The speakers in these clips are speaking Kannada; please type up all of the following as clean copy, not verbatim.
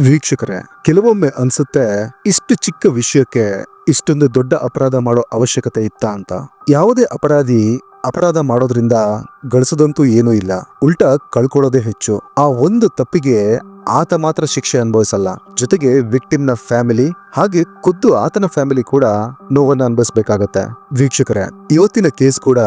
ವೀಕ್ಷಕರೇ, ಕೆಲವೊಮ್ಮೆ ಅನ್ಸುತ್ತೆ ಇಷ್ಟು ಚಿಕ್ಕ ವಿಷಯಕ್ಕೆ ಇಷ್ಟೊಂದು ದೊಡ್ಡ ಅಪರಾಧ ಮಾಡೋ ಅವಶ್ಯಕತೆ ಇತ್ತಾ ಅಂತ. ಯಾವುದೇ ಅಪರಾಧ ಮಾಡೋದ್ರಿಂದ ಗಳಿಸೋದಂತೂ ಏನೂ ಇಲ್ಲ, ಉಲ್ಟಾ ಕಳ್ಕೊಳ್ಳೋದೇ ಹೆಚ್ಚು. ಆ ಒಂದು ತಪ್ಪಿಗೆ ಆತ ಮಾತ್ರ ಶಿಕ್ಷೆ ಅನುಭವಿಸಲ್ಲ, ಜೊತೆಗೆ ವಿಕ್ಟಿಮ್ನ ಫ್ಯಾಮಿಲಿ ಹಾಗೆ ಖುದ್ದು ಆತನ ಫ್ಯಾಮಿಲಿ ಕೂಡ ನೋವನ್ನ ಅನುಭವಿಸಬೇಕಾಗತ್ತೆ. ವೀಕ್ಷಕರೇ, ಇವತ್ತಿನ ಕೇಸ್ ಕೂಡ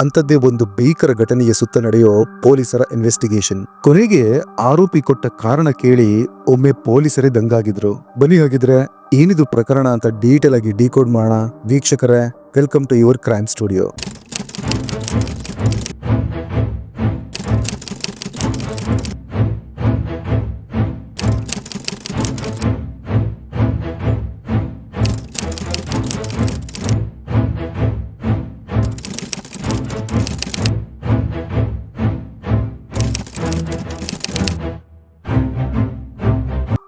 ಅಂತದ್ದೇ ಒಂದು ಭೀಕರ ಘಟನೆಯ ಸುತ್ತ ನಡೆಯೋ ಪೊಲೀಸರ ಇನ್ವೆಸ್ಟಿಗೇಷನ್. ಕೊನೆಗೆ ಆರೋಪಿ ಕೊಟ್ಟ ಕಾರಣ ಕೇಳಿ ಒಮ್ಮೆ ಪೊಲೀಸರೇ ದಂಗಾಗಿದ್ರು. ಬನ್ನಿ ಹಾಗಿದ್ರೆ ಏನಿದು ಪ್ರಕರಣ ಅಂತ ಡೀಟೇಲ್ ಆಗಿ ಡಿಕೋಡ್ ಮಾಡೋಣ. ವೀಕ್ಷಕರೇ, welcome to your crime studio.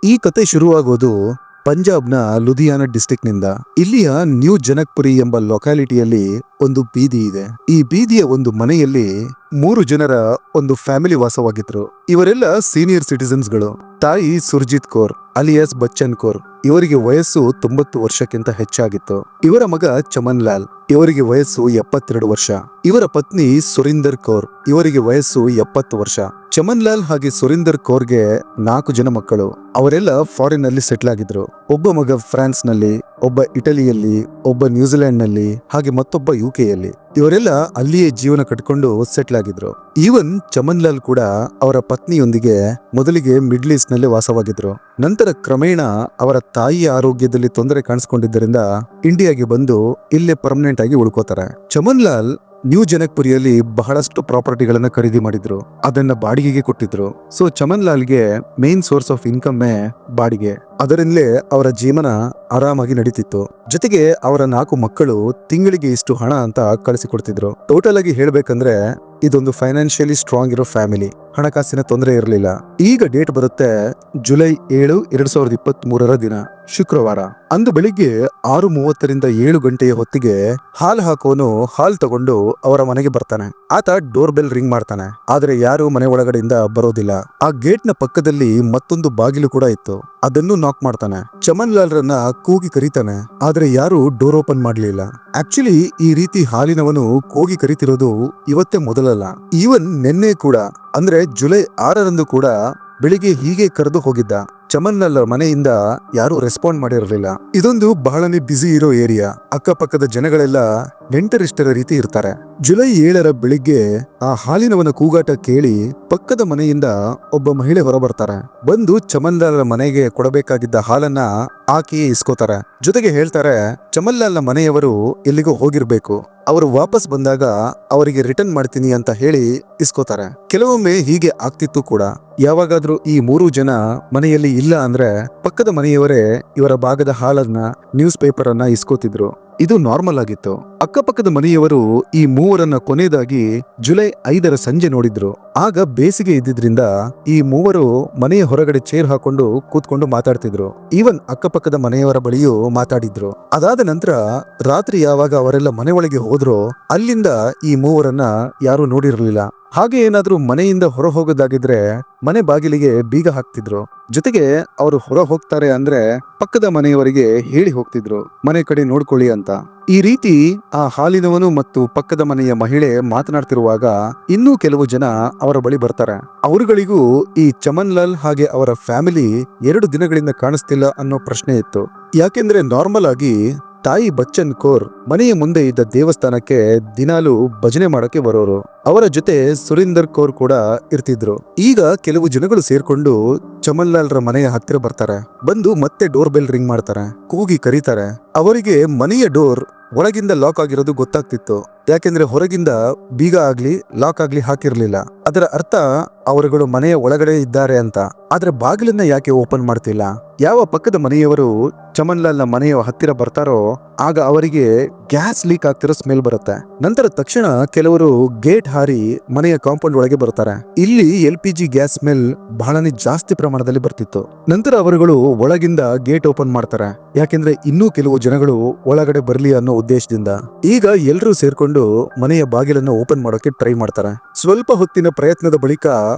ಈ ಕತೆ ಶುರುವಾಗೋದು ಪಂಜಾಬ್ನ ಲುಧಿಯಾನ ಡಿಸ್ಟ್ರಿಕ್ಟ್ ನಿಂದ. ಇಲ್ಲಿಯ ನ್ಯೂ ಜನಕ್ಪುರಿ ಎಂಬ ಲೊಕ್ಯಾಲಿಟಿಯಲ್ಲಿ ಒಂದು ಬೀದಿ ಇದೆ. ಈ ಬೀದಿಯ ಒಂದು ಮನೆಯಲ್ಲಿ 3 ಜನರ ಒಂದು ಫ್ಯಾಮಿಲಿ ವಾಸವಾಗಿದ್ರು. ಇವರೆಲ್ಲ ಸೀನಿಯರ್ ಸಿಟಿಸನ್ಸ್ ಗಳು. ತಾಯಿ ಸುರ್ಜಿತ್ ಕೌರ್ ಅಲಿಯಾಸ್ ಬಚ್ಚನ್ ಕೌರ್, ಇವರಿಗೆ ವಯಸ್ಸು 90 ವರ್ಷಕ್ಕಿಂತ ಹೆಚ್ಚಾಗಿತ್ತು. ಇವರ ಮಗ ಚಮನ್ ಲಾಲ್, ಇವರಿಗೆ ವಯಸ್ಸು 72 ವರ್ಷ. ಇವರ ಪತ್ನಿ ಸುರಿಂದರ್ ಕೌರ್, ಇವರಿಗೆ ವಯಸ್ಸು 70 ವರ್ಷ. ಚಮನ್ ಲಾಲ್ ಹಾಗೆ ಸುರಿಂದರ್ ಕೌರ್ಗೆ 4 ಜನ ಮಕ್ಕಳು. ಅವರೆಲ್ಲ ಫಾರಿನ್ ನಲ್ಲಿ ಸೆಟ್ಲ್ ಆಗಿದ್ರು. ಒಬ್ಬ ಮಗ ಫ್ರಾನ್ಸ್ ನಲ್ಲಿ, ಒಬ್ಬ ಇಟಲಿಯಲ್ಲಿ, ಒಬ್ಬ ನ್ಯೂಜಿಲೆಂಡ್ ನಲ್ಲಿ, ಹಾಗೆ ಮತ್ತೊಬ್ಬ ಯುಕೆಯಲ್ಲಿ. ಇವರೆಲ್ಲ ಅಲ್ಲಿಯೇ ಜೀವನ ಕಟ್ಕೊಂಡು ಸೆಟ್ಲ್ ಆಗಿದ್ರು. ಈವನ್ ಚಮನ್ ಲಾಲ್ ಕೂಡ ಅವರ ಪತ್ನಿಯೊಂದಿಗೆ ಮೊದಲಿಗೆ ಮಿಡ್ಲ್ ಈಸ್ಟ್ ನಲ್ಲಿ ವಾಸವಾಗಿದ್ರು. ನಂತರ ಕ್ರಮೇಣ ಅವರ ತಾಯಿಯ ಆರೋಗ್ಯದಲ್ಲಿ ತೊಂದರೆ ಕಾಣಿಸ್ಕೊಂಡಿದ್ದರಿಂದ ಇಂಡಿಯಾಗೆ ಬಂದು ಇಲ್ಲೇ ಪರ್ಮನೆಂಟ್ ಆಗಿ ಉಳ್ಕೋತಾರೆ. ಚಮನ್ ಲಾಲ್ ನ್ಯೂ ಜನಕ್ಪುರಿಯಲ್ಲಿ ಬಹಳಷ್ಟು ಪ್ರಾಪರ್ಟಿಗಳನ್ನ ಖರೀದಿ ಮಾಡಿದ್ರು, ಅದನ್ನ ಬಾಡಿಗೆಗೆ ಕೊಟ್ಟಿದ್ರು. ಸೊ ಚಮನ್ ಲಾಲ್ಗೆ ಮೇನ್ ಸೋರ್ಸ್ ಆಫ್ ಇನ್ಕಮ್ ಬಾಡಿಗೆ. ಅದರಿಂದಲೇ ಅವರ ಜೀವನ ಆರಾಮಾಗಿ ನಡೀತಿತ್ತು. ಜೊತೆಗೆ ಅವರ 4 ಮಕ್ಕಳು ತಿಂಗಳಿಗೆ ಇಷ್ಟು ಹಣ ಅಂತ ಕಳಿಸಿಕೊಡ್ತಿದ್ರು. ಟೋಟಲ್ ಆಗಿ ಹೇಳ್ಬೇಕಂದ್ರೆ ಇದೊಂದು ಫೈನಾನ್ಷಿಯಲಿ ಸ್ಟ್ರಾಂಗ್ ಇರೋ ಫ್ಯಾಮಿಲಿ, ಹಣಕಾಸಿನ ತೊಂದರೆ ಇರಲಿಲ್ಲ. ಈಗ ಡೇಟ್ ಬರುತ್ತೆ ಜುಲೈ 7, 2023 ದಿನ, ಶುಕ್ರವಾರ. ಅಂದು ಬೆಳಿಗ್ಗೆ 6:30ರಿಂದ 7 ಗಂಟೆಯ ಹೊತ್ತಿಗೆ ಹಾಲ್ ಹಾಕೋನು ಹಾಲ್ ತಗೊಂಡು ಅವರ ಮನೆಗೆ ಬರ್ತಾನೆ. ಆತ ಡೋರ್ ಬೆಲ್ ರಿಂಗ್ ಮಾಡ್ತಾನೆ, ಆದ್ರೆ ಯಾರು ಮನೆ ಒಳಗಡೆಯಿಂದ ಬರೋದಿಲ್ಲ. ಆ ಗೇಟ್ ನ ಪಕ್ಕದಲ್ಲಿ ಮತ್ತೊಂದು ಬಾಗಿಲು ಕೂಡ ಇತ್ತು, ಅದನ್ನು ನಾಕ್ ಮಾಡ್ತಾನೆ. ಚಮನ್ ಲಾಲ್ ರನ್ನ ಕೂಗಿ ಕರೀತಾನೆ, ಆದ್ರೆ ಯಾರು ಡೋರ್ ಓಪನ್ ಮಾಡ್ಲಿಲ್ಲ. ಆಕ್ಚುಲಿ ಈ ರೀತಿ ಹಾಲಿನವನು ಕೂಗಿ ಕರಿತಿರೋದು ಇವತ್ತೇ ಮೊದಲಲ್ಲ. ಈವನ್ ನಿನ್ನೆ ಕೂಡ, ಅಂದ್ರೆ ಜುಲೈ 6ರಂದು ಕೂಡ ಬೆಳಿಗ್ಗೆ ಹೀಗೆ ಕರೆದು ಹೋಗಿದ್ದ. ಚಮನ್ ಲಾಲ್ ಮನೆಯಿಂದ ಯಾರು ರೆಸ್ಪಾಂಡ್ ಮಾಡಿರಲಿಲ್ಲ. ಇದೊಂದು ಬಹಳನೇ ಬ್ಯುಸಿ ಇರೋ ಏರಿಯಾ. ಅಕ್ಕಪಕ್ಕದ ಜನಗಳೆಲ್ಲ ನೆಂಟರಿಷ್ಟರ ರೀತಿ ಇರ್ತಾರೆ. ಜುಲೈ 7ರ ಬೆಳಿಗ್ಗೆ ಆ ಹಾಲಿನವನ ಕೂಗಾಟ ಕೇಳಿ ಪಕ್ಕದ ಮನೆಯಿಂದ ಒಬ್ಬ ಮಹಿಳೆ ಹೊರಬರ್ತಾರೆ. ಬಂದು ಚಮನ್ ಲಾಲ್ ಮನೆಗೆ ಕೊಡಬೇಕಾಗಿದ್ದ ಹಾಲನ್ನ ಆಕೆಯೇ ಇಸ್ಕೋತಾರೆ. ಜೊತೆಗೆ ಹೇಳ್ತಾರೆ, ಚಮನ್ ಲಾಲ್ ಮನೆಯವರು ಎಲ್ಲಿಗೋ ಹೋಗಿರ್ಬೇಕು, ಅವರು ವಾಪಸ್ ಬಂದಾಗ ಅವರಿಗೆ ರಿಟರ್ನ್ ಮಾಡ್ತೀನಿ ಅಂತ ಹೇಳಿ ಇಸ್ಕೋತಾರೆ. ಕೆಲವೊಮ್ಮೆ ಹೀಗೆ ಆಗ್ತಿತ್ತು ಕೂಡ. ಯಾವಾಗಾದ್ರೂ ಈ 3 ಜನ ಮನೆಯಲ್ಲಿ ಇಲ್ಲ ಅಂದ್ರೆ ಪಕ್ಕದ ಮನೆಯವರೇ ಇವರ ಭಾಗದ ಹಾಲನ್ನ, ನ್ಯೂಸ್ ಪೇಪರ್ ಅನ್ನ ಇಸ್ಕೋತಿದ್ರು. ಇದು ನಾರ್ಮಲ್ ಆಗಿತ್ತು. ಅಕ್ಕಪಕ್ಕದ ಮನೆಯವರು ಈ 3ರನ್ನ ಕೊನೆಯದಾಗಿ ಜುಲೈ 5ರ ಸಂಜೆ ನೋಡಿದ್ರು. ಆಗ ಬೇಸಿಗೆ ಇದ್ದಿದ್ರಿಂದ ಈ 3 ಮನೆಯ ಹೊರಗಡೆ ಚೇರ್ ಹಾಕೊಂಡು ಕೂತ್ಕೊಂಡು ಮಾತಾಡ್ತಿದ್ರು. ಈವನ್ ಅಕ್ಕಪಕ್ಕದ ಮನೆಯವರ ಬಳಿಯೂ ಮಾತಾಡಿದ್ರು. ಅದಾದ ನಂತರ ರಾತ್ರಿ ಯಾವಾಗ ಅವರೆಲ್ಲ ಮನೆ ಒಳಗೆ ಹೋದ್ರೋ ಅಲ್ಲಿಂದ ಈ 3ರನ್ನ ಯಾರು ನೋಡಿರಲಿಲ್ಲ. ಹಾಗೆ ಏನಾದ್ರೂ ಮನೆಯಿಂದ ಹೊರ ಹೋಗೋದಾಗಿದ್ರೆ ಮನೆ ಬಾಗಿಲಿಗೆ ಬೀಗ ಹಾಕ್ತಿದ್ರು. ಜೊತೆಗೆ ಅವರು ಹೊರ ಹೋಗ್ತಾರೆ ಅಂದ್ರೆ ಪಕ್ಕದ ಮನೆಯವರಿಗೆ ಹೇಳಿ ಹೋಗ್ತಿದ್ರು, ಮನೆ ಕಡೆ ನೋಡ್ಕೊಳ್ಳಿ ಅಂತ. ಈ ರೀತಿ ಆ ಹಾಲಿನವನು ಮತ್ತು ಪಕ್ಕದ ಮನೆಯ ಮಹಿಳೆ ಮಾತನಾಡ್ತಿರುವಾಗ ಇನ್ನೂ ಕೆಲವು ಜನ ಅವರ ಬಳಿ ಬರ್ತಾರೆ. ಅವರುಗಳಿಗೂ ಈ ಚಮನ್ ಲಾಲ್ ಹಾಗೆ ಅವರ ಫ್ಯಾಮಿಲಿ 2 ದಿನಗಳಿಂದ ಕಾಣಿಸ್ತಿಲ್ಲ ಅನ್ನೋ ಪ್ರಶ್ನೆ ಇತ್ತು. ಯಾಕೆಂದ್ರೆ ನಾರ್ಮಲ್ ಆಗಿ ತಾಯಿ ಬಚ್ಚನ್ ಕೌರ್ ಮನೆಯ ಮುಂದೆ ಇದ್ದ ದೇವಸ್ಥಾನಕ್ಕೆ ದಿನಾಲು ಭಜನೆ ಮಾಡಕ್ಕೆ ಬರೋರು. ಅವರ ಜೊತೆ ಸುರಿಂದರ್ ಕೌರ್ ಕೂಡ ಇರ್ತಿದ್ರು. ಈಗ ಕೆಲವು ಜನಗಳು ಸೇರ್ಕೊಂಡು ಚಮನ್ ಲಾಲ್ ರ ಮನೆಯ ಹತ್ತಿರ ಬರ್ತಾರೆ. ಬಂದು ಮತ್ತೆ ಡೋರ್ ಬೆಲ್ ರಿಂಗ್ ಮಾಡ್ತಾರೆ, ಕೂಗಿ ಕರೀತಾರೆ. ಅವರಿಗೆ ಮನೆಯ ಡೋರ್ ಒಳಗಿಂದ ಲಾಕ್ ಆಗಿರೋದು ಗೊತ್ತಾಗ್ತಿತ್ತು, ಯಾಕೆಂದ್ರೆ ಹೊರಗಿಂದ ಬೀಗ ಆಗ್ಲಿ ಲಾಕ್ ಆಗ್ಲಿ ಹಾಕಿರ್ಲಿಲ್ಲ. ಅದರ ಅರ್ಥ ಅವರುಗಳು ಮನೆಯ ಒಳಗಡೆ ಇದ್ದಾರೆ ಅಂತ. ಆದ್ರೆ ಬಾಗಿಲನ್ನ ಯಾಕೆ ಓಪನ್ ಮಾಡ್ತಿಲ್ಲ? ಯಾವ ಪಕ್ಕದ ಮನೆಯವರು ಚಮನ್ ಲಾಲ್ ನ ಮನೆಯ ಹತ್ತಿರ ಬರ್ತಾರೋ ಆಗ ಅವರಿಗೆ ಗ್ಯಾಸ್ ಲೀಕ್ ಆಗ್ತಿರೋ ಸ್ಮೆಲ್ ಬರುತ್ತೆ. ನಂತರ ತಕ್ಷಣ ಕೆಲವರು ಗೇಟ್ ಹಾರಿ ಮನೆಯ ಕಾಂಪೌಂಡ್ ಒಳಗೆ ಬರ್ತಾರೆ. ಇಲ್ಲಿ LPG ಗ್ಯಾಸ್ ಸ್ಮೆಲ್ ಬಹಳನೇ ಜಾಸ್ತಿ ಪ್ರಮಾಣದಲ್ಲಿ ಬರ್ತಿತ್ತು. ನಂತರ ಅವರುಗಳು ಒಳಗಿಂದ ಗೇಟ್ ಓಪನ್ ಮಾಡ್ತಾರೆ, ಯಾಕೆಂದ್ರೆ ಇನ್ನೂ ಕೆಲವು ಜನಗಳು ಒಳಗಡೆ ಬರ್ಲಿ ಅನ್ನೋ ಉದ್ದೇಶದಿಂದ. ಈಗ ಎಲ್ರೂ ಸೇರ್ಕೊಂಡು ತಗೊಂಡು ಮನೆಯ ಬಾಗಿಲನ್ನು ಓಪನ್ ಮಾಡೋಕೆ ಟ್ರೈ ಮಾಡ್ತಾರೆ. ಸ್ವಲ್ಪ ಹೊತ್ತಿನ ಪ್ರಯತ್ನದ ಬಳಿಕ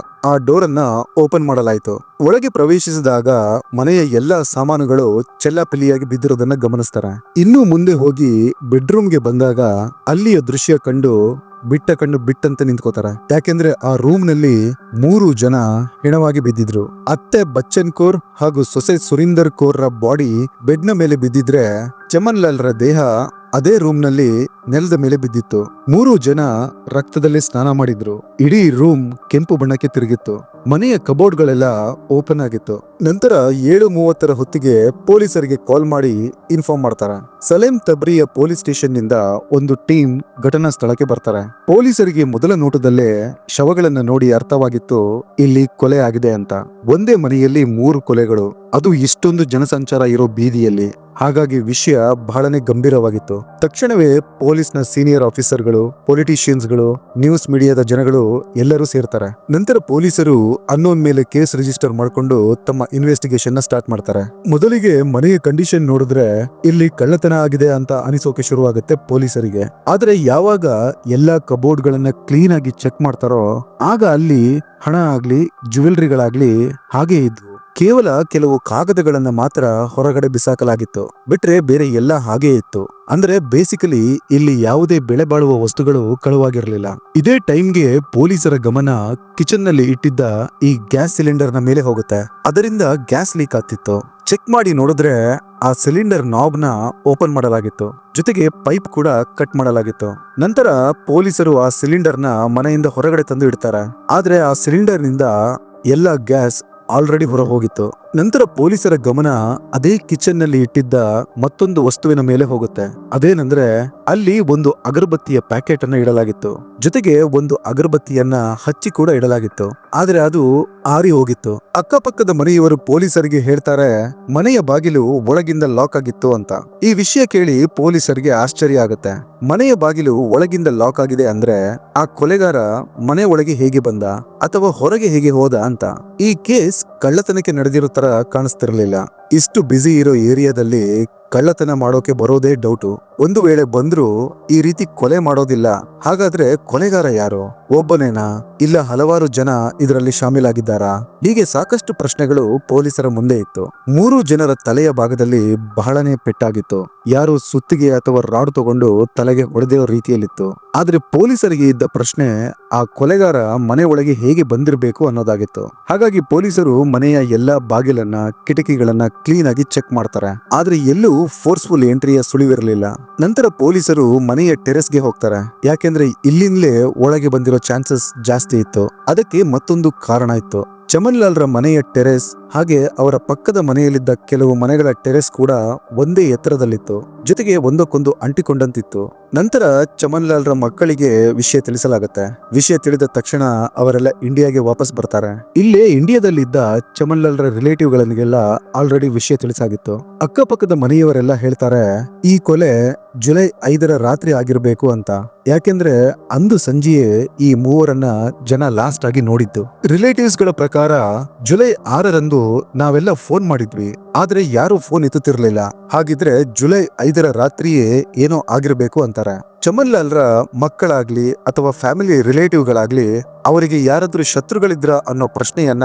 ಆ ಡೋರ್ ಅನ್ನ ಓಪನ್ ಮಾಡಲಾಯಿತು. ಒಳಗೆ ಪ್ರವೇಶಿಸಿದಾಗ ಮನೆಯ ಎಲ್ಲಾ ಸಾಮಾನುಗಳು ಚೆಲ್ಲಾಪಿಲ್ಲಿಯಾಗಿ ಬಿದ್ದಿರೋದನ್ನ ಗಮನಿಸ್ತಾರೆ. ಇನ್ನೂ ಮುಂದೆ ಹೋಗಿ ಬೆಡ್ರೂಮ್ಗೆ ಬಂದಾಗ ಅಲ್ಲಿಯ ದೃಶ್ಯ ಕಂಡು ಬಿಟ್ಟ ಕಣ್ಣು ಬಿಟ್ಟಂತೆ ನಿಂತ್ಕೋತಾರೆ. ಯಾಕೆಂದ್ರೆ ಆ ರೂಮ್ ನಲ್ಲಿ 3 ಜನ ಹೆಣವಾಗಿ ಬಿದ್ದಿದ್ರು. ಅತ್ತೆ ಬಚ್ಚನ್ ಕೌರ್ ಹಾಗೂ ಸೊಸೆ ಸುರಿಂದರ್ ಕೌರ್ ರ ಬಾಡಿ ಬೆಡ್ ನ ಮೇಲೆ ಬಿದ್ದಿದ್ರೆ, ಚಮನ್ ಲಾಲ್ ರ ದೇಹ ಅದೇ ರೂಮ್ ನಲ್ಲಿ ನೆಲದ ಮೇಲೆ ಬಿದ್ದಿತ್ತು. 3 ಜನ ರಕ್ತದಲ್ಲಿ ಸ್ನಾನ ಮಾಡಿದ್ರು. ಇಡೀ ರೂಮ್ ಕೆಂಪು ಬಣ್ಣಕ್ಕೆ ತಿರುಗಿತ್ತು. ಮನೆಯ ಕಬೋರ್ಡ್ ಗಳೆಲ್ಲ ಓಪನ್ ಆಗಿತ್ತು. ನಂತರ 7:30 ಹೊತ್ತಿಗೆ ಪೊಲೀಸರಿಗೆ ಕಾಲ್ ಮಾಡಿ ಇನ್ಫಾರ್ಮ್ ಮಾಡ್ತಾರೆ. ಸಲೇಂ ತಬ್ರಿಯ ಪೊಲೀಸ್ ಸ್ಟೇಷನ್ ನಿಂದ ಒಂದು ಟೀಮ್ ಘಟನಾ ಸ್ಥಳಕ್ಕೆ ಬರ್ತಾರೆ. ಪೊಲೀಸರಿಗೆ ಮೊದಲ ನೋಟದಲ್ಲೇ ಶವಗಳನ್ನ ನೋಡಿ ಅರ್ಥವಾಗಿತ್ತು ಇಲ್ಲಿ ಕೊಲೆ ಆಗಿದೆ ಅಂತ. ಒಂದೇ ಮನೆಯಲ್ಲಿ 3 ಕೊಲೆಗಳು, ಅದು ಇಷ್ಟೊಂದು ಜನಸಂಚಾರ ಇರೋ ಬೀದಿಯಲ್ಲಿ. ಹಾಗಾಗಿ ವಿಷಯ ಬಹಳನೇ ಗಂಭೀರವಾಗಿತ್ತು. ತಕ್ಷಣವೇ ಪೊಲೀಸ್ನ ಸೀನಿಯರ್ ಆಫೀಸರ್ಗಳು, ಪೊಲಿಟಿಷಿಯನ್ಸ್ಗಳು, ನ್ಯೂಸ್ ಮೀಡಿಯಾದ ಜನಗಳು ಎಲ್ಲರೂ ಸೇರ್ತಾರೆ. ನಂತರ ಪೊಲೀಸರು ಅನ್ನೋನ್ ಮೇಲೆ ಕೇಸ್ ರಿಜಿಸ್ಟರ್ ಮಾಡಿಕೊಂಡು ತಮ್ಮ ಇನ್ವೆಸ್ಟಿಗೇಷನ್ ನ ಸ್ಟಾರ್ಟ್ ಮಾಡ್ತಾರೆ. ಮೊದಲಿಗೆ ಮನೆಯ ಕಂಡೀಷನ್ ನೋಡಿದ್ರೆ ಇಲ್ಲಿ ಕಳ್ಳತನ ಆಗಿದೆ ಅಂತ ಅನಿಸೋಕೆ ಶುರುವಾಗುತ್ತೆ ಪೊಲೀಸರಿಗೆ. ಆದ್ರೆ ಯಾವಾಗ ಎಲ್ಲಾ ಕಬೋರ್ಡ್ ಗಳನ್ನ ಕ್ಲೀನ್ ಆಗಿ ಚೆಕ್ ಮಾಡ್ತಾರೋ ಆಗ ಅಲ್ಲಿ ಹಣ ಆಗ್ಲಿ ಜ್ಯುವೆಲ್ರಿಗಳಾಗ್ಲಿ ಹಾಗೆ ಇದ್ವು. ಕೇವಲ ಕೆಲವು ಕಾಗದಗಳನ್ನ ಮಾತ್ರ ಹೊರಗಡೆ ಬಿಸಾಕಲಾಗಿತ್ತು. ಬಿಟ್ರೆ ಬೇರೆ ಎಲ್ಲ ಹಾಗೆ ಇತ್ತು. ಅಂದ್ರೆ ಬೇಸಿಕಲಿ ಇಲ್ಲಿ ಯಾವುದೇ ಬೆಲೆ ಬಾಳುವ ವಸ್ತುಗಳು ಕಳುವಾಗಿರಲಿಲ್ಲ. ಇದೇ ಟೈಮ್ಗೆ ಪೊಲೀಸರ ಗಮನ ಕಿಚನ್ ನಲ್ಲಿ ಇಟ್ಟಿದ್ದ ಈ ಗ್ಯಾಸ್ ಸಿಲಿಂಡರ್ ನ ಮೇಲೆ ಹೋಗುತ್ತೆ. ಅದರಿಂದ ಗ್ಯಾಸ್ ಲೀಕ್ ಆಗ್ತಿತ್ತು. ಚೆಕ್ ಮಾಡಿ ನೋಡಿದ್ರೆ ಆ ಸಿಲಿಂಡರ್ ನಾಬ್ ನ ಓಪನ್ ಮಾಡಲಾಗಿತ್ತು. ಜೊತೆಗೆ ಪೈಪ್ ಕೂಡ ಕಟ್ ಮಾಡಲಾಗಿತ್ತು. ನಂತರ ಪೊಲೀಸರು ಆ ಸಿಲಿಂಡರ್ ನ ಮನೆಯಿಂದ ಹೊರಗಡೆ ತಂದು ಇಡ್ತಾರೆ. ಆದ್ರೆ ಆ ಸಿಲಿಂಡರ್ ನಿಂದ ಎಲ್ಲ ಗ್ಯಾಸ್ ಆಲ್ರೆಡಿ ಹೊರ ಹೋಗಿತ್ತು. ನಂತರ ಪೊಲೀಸರ ಗಮನ ಅದೇ ಕಿಚನ್ ನಲ್ಲಿ ಇಟ್ಟಿದ್ದ ಮತ್ತೊಂದು ವಸ್ತುವಿನ ಮೇಲೆ ಹೋಗುತ್ತೆ. ಅದೇನಂದ್ರೆ ಅಲ್ಲಿ ಒಂದು ಅಗರಬತ್ತಿಯ ಪ್ಯಾಕೆಟ್ ಅನ್ನ ಇಡಲಾಗಿತ್ತು. ಜೊತೆಗೆ ಒಂದು ಅಗರಬತ್ತಿಯನ್ನ ಹಚ್ಚಿ ಕೂಡ ಇಡಲಾಗಿತ್ತು. ಆದ್ರೆ ಅದು ಆರಿ ಹೋಗಿತ್ತು. ಅಕ್ಕಪಕ್ಕದ ಮನೆಯವರು ಪೊಲೀಸರಿಗೆ ಹೇಳ್ತಾರೆ ಮನೆಯ ಬಾಗಿಲು ಒಳಗಿಂದ ಲಾಕ್ ಆಗಿತ್ತು ಅಂತ. ಈ ವಿಷಯ ಕೇಳಿ ಪೊಲೀಸರಿಗೆ ಆಶ್ಚರ್ಯ ಆಗುತ್ತೆ. ಮನೆಯ ಬಾಗಿಲು ಒಳಗಿಂದ ಲಾಕ್ ಆಗಿದೆ ಅಂದ್ರೆ ಆ ಕೊಲೆಗಾರ ಮನೆ ಒಳಗೆ ಹೇಗೆ ಬಂದ ಅಥವಾ ಹೊರಗೆ ಹೇಗೆ ಹೋದ ಅಂತ. ಈ ಕೇಸ್ ಕಳ್ಳತನಕ್ಕೆ ನಡೆದಿರೋ ತರ ಕಾಣಿಸ್ತಿರ್ಲಿಲ್ಲ. ಇಷ್ಟು ಬ್ಯುಸಿ ಇರೋ ಏರಿಯಾದಲ್ಲಿ ಕಳ್ಳತನ ಮಾಡೋಕೆ ಬರೋದೇ ಡೌಟು. ಒಂದು ವೇಳೆ ಬಂದ್ರು ಈ ರೀತಿ ಕೊಲೆ ಮಾಡೋದಿಲ್ಲ. ಹಾಗಾದ್ರೆ ಕೊಲೆಗಾರ ಯಾರು? ಒಬ್ಬನೇನಾ? ಇಲ್ಲ ಹಲವಾರು ಜನ ಇದರಲ್ಲಿ ಶಾಮೀಲಾಗಿದ್ದಾರಾ? ಹೀಗೆ ಸಾಕಷ್ಟು ಪ್ರಶ್ನೆಗಳು ಪೊಲೀಸರ ಮುಂದೆ ಇತ್ತು. 3 ಜನರ ತಲೆಯ ಭಾಗದಲ್ಲಿ ಬಹಳನೇ ಪೆಟ್ಟಾಗಿತ್ತು. ಯಾರು ಸುತ್ತಿಗೆ ಅಥವಾ ರಾಡ್ ತಗೊಂಡು ತಲೆಗೆ ಹೊಡೆದಿರೋ ರೀತಿಯಲ್ಲಿತ್ತು. ಆದ್ರೆ ಪೊಲೀಸರಿಗೆ ಇದ್ದ ಪ್ರಶ್ನೆ ಆ ಕೊಲೆಗಾರ ಮನೆ ಒಳಗೆ ಹೇಗೆ ಬಂದಿರಬೇಕು ಅನ್ನೋದಾಗಿತ್ತು. ಹಾಗಾಗಿ ಪೊಲೀಸರು ಮನೆಯ ಎಲ್ಲಾ ಬಾಗಿಲನ್ನ ಕಿಟಕಿಗಳನ್ನ ಕ್ಲೀನ್ ಆಗಿ ಚೆಕ್ ಮಾಡ್ತಾರೆ. ಆದ್ರೆ ಎಲ್ಲೂ ಫೋರ್ಸ್ಫುಲ್ ಎಂಟ್ರಿಯ ಸುಳಿವಿರಲಿಲ್ಲ. ನಂತರ ಪೊಲೀಸರು ಮನೆಯ ಟೆರೆಸ್ಗೆ ಹೋಗ್ತಾರೆ. ಯಾಕೆಂದ್ರೆ ಇಲ್ಲಿಂದಲೇ ಒಳಗೆ ಬಂದಿರೋ ಚಾನ್ಸಸ್ ಜಾಸ್ತಿ ಇತ್ತು. ಅದಕ್ಕೆ ಮತ್ತೊಂದು ಕಾರಣ ಇತ್ತು. ಚಮನ್ ಲಾಲ್ ರ ಮನೆಯ ಟೆರೆಸ್ ಹಾಗೆ ಅವರ ಪಕ್ಕದ ಮನೆಯಲ್ಲಿದ್ದ ಕೆಲವು ಮನೆಗಳ ಟೆರೆಸ್ ಕೂಡ ಒಂದೇ ಎತ್ತರದಲ್ಲಿತ್ತು. ಜೊತೆಗೆ ಒಂದಕ್ಕೊಂದು ಅಂಟಿಕೊಂಡಂತಿತ್ತು. ನಂತರ ಚಮನ್ ಲಾಲ್ ರ ಮಕ್ಕಳಿಗೆ ವಿಷಯ ತಿಳಿಸಲಾಗುತ್ತೆ. ವಿಷಯ ತಿಳಿದ ತಕ್ಷಣ ಅವರೆಲ್ಲ ಇಂಡಿಯಾಗೆ ವಾಪಸ್ ಬರ್ತಾರೆ. ಇಲ್ಲೇ ಇಂಡಿಯಾದಲ್ಲಿದ್ದ ಚಮನ್ ಲಾಲ್ ರ ರಿಲೇಟಿವ್ ಗಳಿಗೆಲ್ಲ ಆಲ್ರೆಡಿ ವಿಷಯ ತಿಳಿಸಾಗಿತ್ತು. ಅಕ್ಕಪಕ್ಕದ ಮನೆಯವರೆಲ್ಲ ಹೇಳ್ತಾರೆ ಈ ಕೊಲೆ ಜುಲೈ 5ರ ರಾತ್ರಿ ಆಗಿರ್ಬೇಕು ಅಂತ. ಯಾಕೆಂದ್ರೆ ಅಂದು ಸಂಜೆಯೇ ಈ ಮೂವರನ್ನ ಜನ ಲಾಸ್ಟ್ ಆಗಿ ನೋಡಿದ್ದು. ರಿಲೇಟಿವ್ಸ್ ಗಳ ಪ್ರಕಾರ ಜುಲೈ 6ರಂದು ನಾವೆಲ್ಲ ಫೋನ್ ಮಾಡಿದ್ವಿ, ಆದ್ರೆ ಯಾರು ಫೋನ್ ಎತ್ತುತ್ತಿರ್ಲಿಲ್ಲ. ಹಾಗಿದ್ರೆ ಜುಲೈ 5ರ ರಾತ್ರಿಯೇ ಏನೋ ಆಗಿರ್ಬೇಕು ಅಂತಾರೆ. ಚಮನ್ ಲಾಲ್ ರ ಮಕ್ಕಳಾಗ್ಲಿ ಅಥವಾ ಫ್ಯಾಮಿಲಿ ರಿಲೇಟಿವ್ ಗಳಾಗ್ಲಿ ಅವರಿಗೆ ಯಾರಾದ್ರೂ ಶತ್ರುಗಳಿದ್ರ ಅನ್ನೋ ಪ್ರಶ್ನೆಯನ್ನ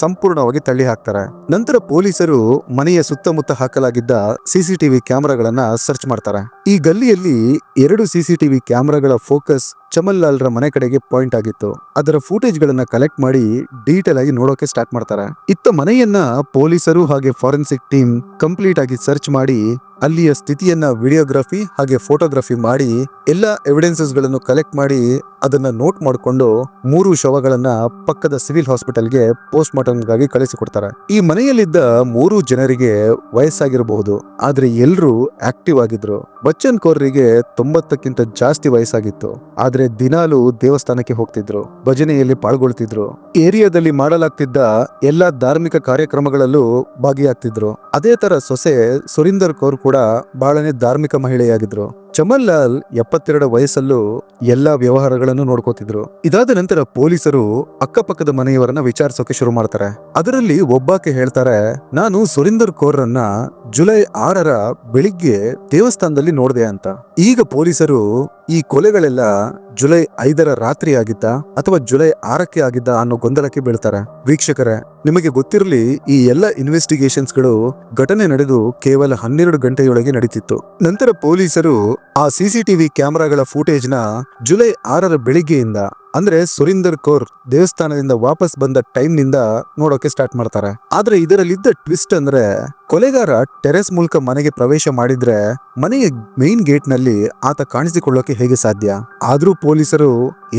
ಸಂಪೂರ್ಣವಾಗಿ ತಳ್ಳಿ ಹಾಕ್ತಾರೆ. ನಂತರ ಪೊಲೀಸರು ಮನೆಯ ಸುತ್ತಮುತ್ತ ಹಾಕಲಾಗಿದ್ದ ಸಿಸಿಟಿವಿ ಕ್ಯಾಮೆರಾಗಳನ್ನ ಸರ್ಚ್ ಮಾಡ್ತಾರೆ. ಈ ಗಲ್ಲಿಯಲ್ಲಿ 2 ಸಿಸಿಟಿವಿ ಕ್ಯಾಮೆರಾಗಳ ಫೋಕಸ್ ಚಮನ್ ಲಾಲ್ ರ ಮನೆ ಕಡೆಗೆ ಪಾಯಿಂಟ್ ಆಗಿತ್ತು. ಅದರ ಫೂಟೇಜ್ ಗಳನ್ನ ಕಲೆಕ್ಟ್ ಮಾಡಿ ಡೀಟೇಲ್ ಆಗಿ ನೋಡೋಕೆ ಸ್ಟಾರ್ಟ್ ಮಾಡ್ತಾರೆ. ಇತ್ತ ಮನೆಯನ್ನ ಪೊಲೀಸರು ಹಾಗೆ ಫಾರೆನ್ಸಿಕ್ ಟೀಮ್ ಕಂಪ್ಲೀಟ್ ಆಗಿ ಸರ್ಚ್ ಮಾಡಿ ಅಲ್ಲಿಯ ಸ್ಥಿತಿಯನ್ನ ವಿಡಿಯೋಗ್ರಫಿ ಹಾಗೆ ಫೋಟೋಗ್ರಫಿ ಮಾಡಿ ಎಲ್ಲಾ ಎವಿಡೆನ್ಸಸ್ ಗಳನ್ನು ಕಲೆಕ್ಟ್ ಮಾಡಿ ಅದನ್ನ ನೋಟ್ ಮಾಡಿಕೊಂಡು 3 ಶವಗಳನ್ನ ಪಕ್ಕದ ಸಿವಿಲ್ ಹಾಸ್ಪಿಟಲ್ಗೆ ಪೋಸ್ಟ್ ಮಾರ್ಟಮ್ಗಾಗಿ ಕಳಿಸಿಕೊಡ್ತಾರೆ. ಈ ಮನೆಯಲ್ಲಿದ್ದ 3 ಜನರಿಗೆ ವಯಸ್ಸಾಗಿರಬಹುದು, ಆದ್ರೆ ಎಲ್ರೂ ಆಕ್ಟಿವ್ ಆಗಿದ್ರು. ಬಚ್ಚನ್ ಕೌರ್ರಿಗೆ 90ಕ್ಕಿಂತ ಜಾಸ್ತಿ ವಯಸ್ಸಾಗಿತ್ತು. ಆದ್ರೆ ದಿನಾಲೂ ದೇವಸ್ಥಾನಕ್ಕೆ ಹೋಗ್ತಿದ್ರು, ಭಜನೆಯಲ್ಲಿ ಪಾಲ್ಗೊಳ್ತಿದ್ರು. ಏರಿಯಾದಲ್ಲಿ ಮಾಡಲಾಗ್ತಿದ್ದ ಎಲ್ಲಾ ಧಾರ್ಮಿಕ ಕಾರ್ಯಕ್ರಮಗಳಲ್ಲೂ ಭಾಗಿಯಾಗ್ತಿದ್ರು. ಅದೇ ತರ ಸೊಸೆ ಸುರಿಂದರ್ ಕೌರ್ ಕೂಡ ಬಹಳನೇ ಧಾರ್ಮಿಕ ಮಹಿಳೆಯಾಗಿದ್ರು. ಚಮನ್ ಲಾಲ್ 72 ವಯಸ್ಸಲ್ಲೂ ಎಲ್ಲಾ ವ್ಯವಹಾರಗಳನ್ನು ನೋಡ್ಕೋತಿದ್ರು. ಇದಾದ ನಂತರ ಪೊಲೀಸರು ಅಕ್ಕಪಕ್ಕದ ಮನೆಯವರನ್ನ ವಿಚಾರಿಸೋಕೆ ಶುರು ಮಾಡ್ತಾರೆ. ಅದರಲ್ಲಿ ಒಬ್ಬಾಕೆ ಹೇಳ್ತಾರೆ, ನಾನು ಸುರಿಂದರ್ ಕೌರ್ ರನ್ನ ಜುಲೈ 6ರ ಬೆಳಿಗ್ಗೆ ದೇವಸ್ಥಾನದಲ್ಲಿ ನೋಡಿದೆ ಅಂತ. ಈಗ ಪೊಲೀಸರು ಈ ಕೊಲೆಗಳೆಲ್ಲ ಜುಲೈ 5ರ ರಾತ್ರಿ ಆಗಿದ್ದ ಅಥವಾ ಜುಲೈ 6ಕ್ಕೆ ಆಗಿದ್ದ ಅನ್ನೋ ಗೊಂದಲಕ್ಕೆ ಬೀಳ್ತಾರೆ. ವೀಕ್ಷಕರೇ, ನಿಮಗೆ ಗೊತ್ತಿರಲಿ, ಈ ಎಲ್ಲ ಇನ್ವೆಸ್ಟಿಗೇಷನ್ಸ್ ಗಳು ಘಟನೆ ನಡೆದು ಕೇವಲ 12 ಗಂಟೆಯೊಳಗೆ ನಡೀತಿತ್ತು. ನಂತರ ಪೊಲೀಸರು ಆ ಸಿಸಿಟಿವಿ ಕ್ಯಾಮೆರಾಗಳ ಫೂಟೇಜ್ ನ ಜುಲೈ 6ರ ಬೆಳಿಗ್ಗೆಯಿಂದ, ಅಂದ್ರೆ ಸುರಿಂದರ್ ಕೌರ್ ದೇವಸ್ಥಾನದಿಂದ ವಾಪಸ್ ಬಂದ ಟೈಮ್ ನಿಂದ ನೋಡೋಕೆ ಸ್ಟಾರ್ಟ್ ಮಾಡ್ತಾರೆ. ಆದ್ರೆ ಇದರಲ್ಲಿದ್ದ ಟ್ವಿಸ್ಟ್ ಅಂದ್ರೆ, ಕೊಲೆಗಾರ ಟೆರೆಸ್ ಮೂಲಕ ಮನೆಗೆ ಪ್ರವೇಶ ಮಾಡಿದ್ರೆ ಮನೆಯ ಮೇನ್ ಗೇಟ್ ನಲ್ಲಿ ಆತ ಕಾಣಿಸಿಕೊಳ್ಳೋಕೆ ಹೇಗೆ ಸಾಧ್ಯ? ಆದ್ರೂ ಪೊಲೀಸರು